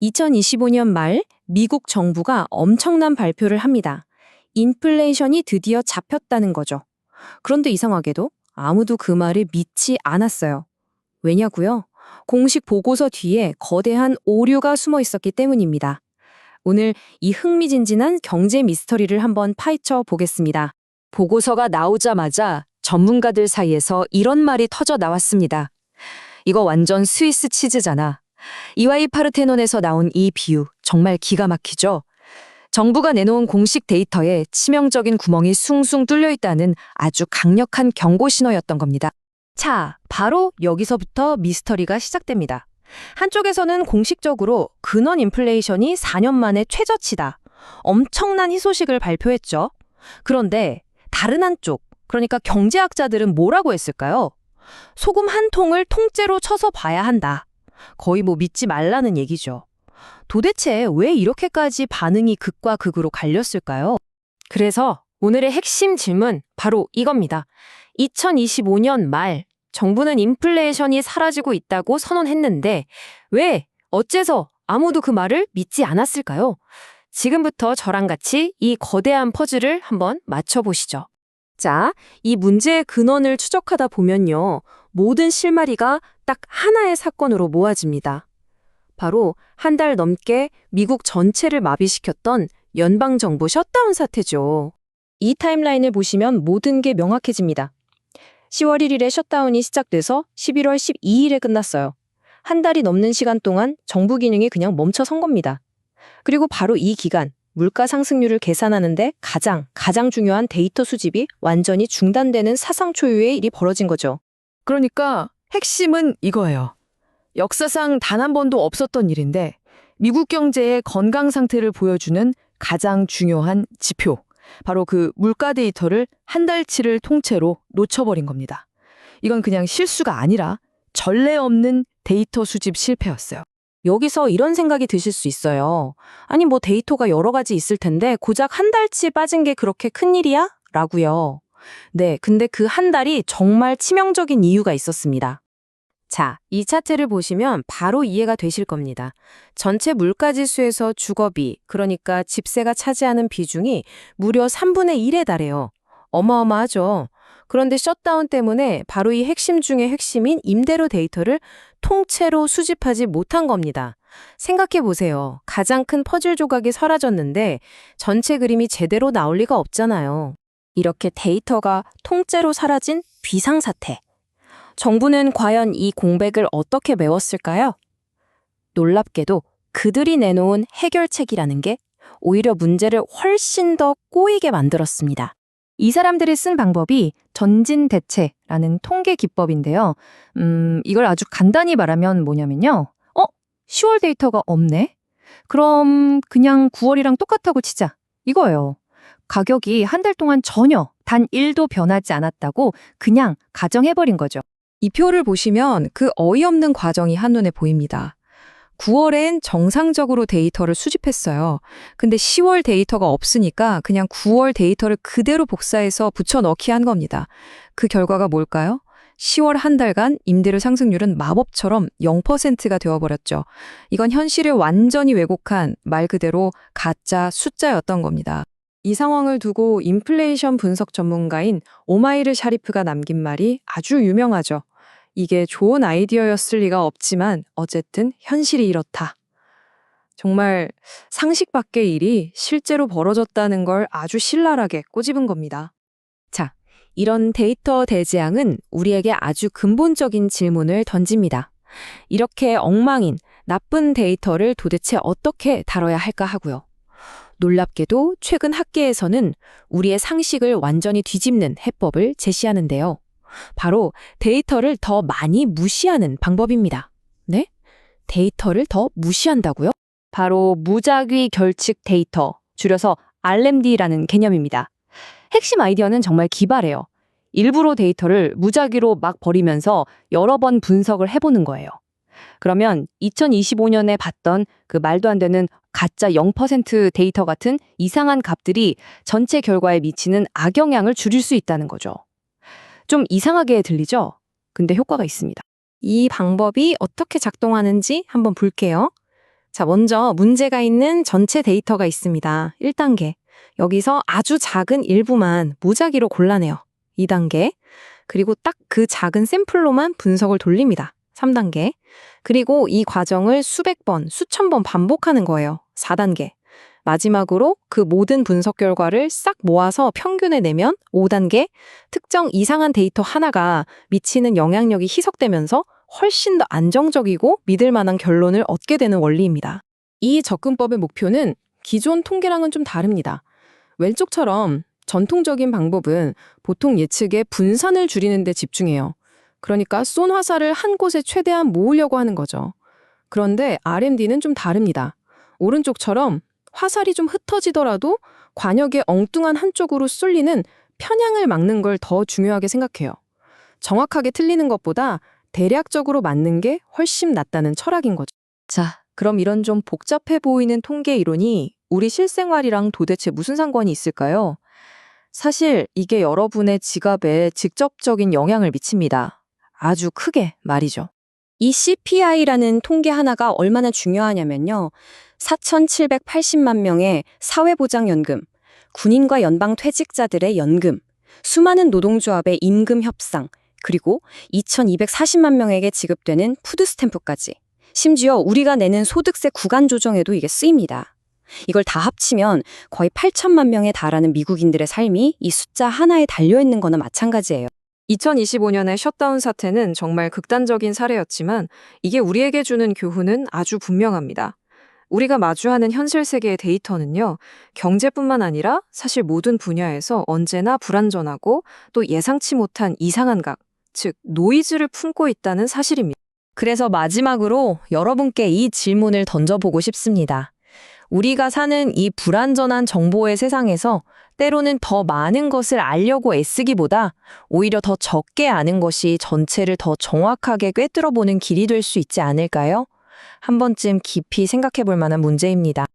2025년 말 미국 정부가 엄청난 발표를 합니다. 인플레이션이 드디어 잡혔다는 거죠. 그런데 이상하게도 아무도 그 말을 믿지 않았어요. 왜냐고요? 공식 보고서 뒤에 거대한 오류가 숨어 있었기 때문입니다. 오늘 이 흥미진진한 경제 미스터리를 한번 파헤쳐 보겠습니다. 보고서가 나오자마자 전문가들 사이에서 이런 말이 터져 나왔습니다. 이거 완전 스위스 치즈잖아. 이와이 파르테논에서 나온 이 비유 정말 기가 막히죠? 정부가 내놓은 공식 데이터에 치명적인 구멍이 숭숭 뚫려 있다는 아주 강력한 경고 신호였던 겁니다. 자, 바로 여기서부터 미스터리가 시작됩니다. 한쪽에서는 공식적으로 근원 인플레이션이 4년 만에 최저치다. 엄청난 희소식을 발표했죠. 그런데 다른 한쪽, 그러니까 경제학자들은 뭐라고 했을까요? 소금 한 통을 통째로 쳐서 봐야 한다. 거의 믿지 말라는 얘기죠. 도대체 왜 이렇게까지 반응이 극과 극으로 갈렸을까요? 그래서 오늘의 핵심 질문 바로 이겁니다. 2025년 말 정부는 인플레이션이 사라지고 있다고 선언했는데 왜, 어째서 아무도 그 말을 믿지 않았을까요? 지금부터 저랑 같이 이 거대한 퍼즐을 한번 맞춰보시죠. 자, 이 문제의 근원을 추적하다 보면요. 모든 실마리가 딱 하나의 사건으로 모아집니다. 바로 한 달 넘게 미국 전체를 마비시켰던 연방정부 셧다운 사태죠. 이 타임라인을 보시면 모든 게 명확해집니다. 10월 1일에 셧다운이 시작돼서 11월 12일에 끝났어요. 한 달이 넘는 시간 동안 정부 기능이 그냥 멈춰선 겁니다. 그리고 바로 이 기간, 물가 상승률을 계산하는데 가장 중요한 데이터 수집이 완전히 중단되는 사상 초유의 일이 벌어진 거죠. 그러니까 핵심은 이거예요. 역사상 단 한 번도 없었던 일인데 미국 경제의 건강 상태를 보여주는 가장 중요한 지표, 바로 그 물가 데이터를 한 달치를 통째로 놓쳐버린 겁니다. 이건 그냥 실수가 아니라 전례 없는 데이터 수집 실패였어요. 여기서 이런 생각이 드실 수 있어요. 아니 데이터가 여러 가지 있을 텐데 고작 한 달치 빠진 게 그렇게 큰일이야? 라고요. 네, 근데 그 한 달이 정말 치명적인 이유가 있었습니다. 자, 이 차트를 보시면 바로 이해가 되실 겁니다. 전체 물가지수에서 주거비, 그러니까 집세가 차지하는 비중이 무려 3분의 1에 달해요. 어마어마하죠. 그런데 셧다운 때문에 바로 이 핵심 중의 핵심인 임대료 데이터를 통째로 수집하지 못한 겁니다. 생각해 보세요. 가장 큰 퍼즐 조각이 사라졌는데 전체 그림이 제대로 나올 리가 없잖아요. 이렇게 데이터가 통째로 사라진 비상사태. 정부는 과연 이 공백을 어떻게 메웠을까요? 놀랍게도 그들이 내놓은 해결책이라는 게 오히려 문제를 훨씬 더 꼬이게 만들었습니다. 이 사람들이 쓴 방법이 전진대체라는 통계 기법인데요. 이걸 아주 간단히 말하면 뭐냐면요. 10월 데이터가 없네? 그럼 그냥 9월이랑 똑같다고 치자. 이거예요. 가격이 한 달 동안 전혀 단 1도 변하지 않았다고 그냥 가정해버린 거죠. 이 표를 보시면 그 어이없는 과정이 한눈에 보입니다. 9월엔 정상적으로 데이터를 수집했어요. 근데 10월 데이터가 없으니까 그냥 9월 데이터를 그대로 복사해서 붙여넣기 한 겁니다. 그 결과가 뭘까요? 10월 한 달간 임대료 상승률은 마법처럼 0%가 되어버렸죠. 이건 현실을 완전히 왜곡한 말 그대로 가짜 숫자였던 겁니다. 이 상황을 두고 인플레이션 분석 전문가인 오마이르 샤리프가 남긴 말이 아주 유명하죠. 이게 좋은 아이디어였을 리가 없지만 어쨌든 현실이 이렇다. 정말 상식 밖의 일이 실제로 벌어졌다는 걸 아주 신랄하게 꼬집은 겁니다. 자, 이런 데이터 대재앙은 우리에게 아주 근본적인 질문을 던집니다. 이렇게 엉망인, 나쁜 데이터를 도대체 어떻게 다뤄야 할까 하고요. 놀랍게도 최근 학계에서는 우리의 상식을 완전히 뒤집는 해법을 제시하는데요. 바로 데이터를 더 많이 무시하는 방법입니다. 네? 데이터를 더 무시한다고요? 바로 무작위 결측 데이터, 줄여서 RMD라는 개념입니다. 핵심 아이디어는 정말 기발해요. 일부러 데이터를 무작위로 막 버리면서 여러 번 분석을 해보는 거예요. 그러면 2025년에 봤던 그 말도 안 되는 가짜 0% 데이터 같은 이상한 값들이 전체 결과에 미치는 악영향을 줄일 수 있다는 거죠. 좀 이상하게 들리죠? 근데 효과가 있습니다. 이 방법이 어떻게 작동하는지 한번 볼게요. 자, 먼저 문제가 있는 전체 데이터가 있습니다. 1단계. 여기서 아주 작은 일부만 무작위로 골라내요. 2단계. 그리고 딱 그 작은 샘플로만 분석을 돌립니다. 3단계. 그리고 이 과정을 수백 번, 수천 번 반복하는 거예요. 4단계. 마지막으로 그 모든 분석 결과를 싹 모아서 평균에 내면 5단계. 특정 이상한 데이터 하나가 미치는 영향력이 희석되면서 훨씬 더 안정적이고 믿을 만한 결론을 얻게 되는 원리입니다. 이 접근법의 목표는 기존 통계랑은 좀 다릅니다. 왼쪽처럼 전통적인 방법은 보통 예측의 분산을 줄이는 데 집중해요. 그러니까 쏜 화살을 한 곳에 최대한 모으려고 하는 거죠. 그런데 RMD는 좀 다릅니다. 오른쪽처럼 화살이 좀 흩어지더라도 관역의 엉뚱한 한쪽으로 쏠리는 편향을 막는 걸 더 중요하게 생각해요. 정확하게 틀리는 것보다 대략적으로 맞는 게 훨씬 낫다는 철학인 거죠. 자, 그럼 이런 좀 복잡해 보이는 통계 이론이 우리 실생활이랑 도대체 무슨 상관이 있을까요? 사실 이게 여러분의 지갑에 직접적인 영향을 미칩니다. 아주 크게 말이죠. 이 CPI라는 통계 하나가 얼마나 중요하냐면요. 4,780만 명의 사회보장연금, 군인과 연방퇴직자들의 연금, 수많은 노동조합의 임금 협상, 그리고 2,240만 명에게 지급되는 푸드스탬프까지. 심지어 우리가 내는 소득세 구간 조정에도 이게 쓰입니다. 이걸 다 합치면 거의 8천만 명에 달하는 미국인들의 삶이 이 숫자 하나에 달려있는 거나 마찬가지예요. 2025년의 셧다운 사태는 정말 극단적인 사례였지만 이게 우리에게 주는 교훈은 아주 분명합니다. 우리가 마주하는 현실 세계의 데이터는요, 경제뿐만 아니라 사실 모든 분야에서 언제나 불완전하고 또 예상치 못한 이상한 각, 즉 노이즈를 품고 있다는 사실입니다. 그래서 마지막으로 여러분께 이 질문을 던져보고 싶습니다. 우리가 사는 이 불완전한 정보의 세상에서 때로는 더 많은 것을 알려고 애쓰기보다 오히려 더 적게 아는 것이 전체를 더 정확하게 꿰뚫어보는 길이 될 수 있지 않을까요? 한 번쯤 깊이 생각해 볼 만한 문제입니다.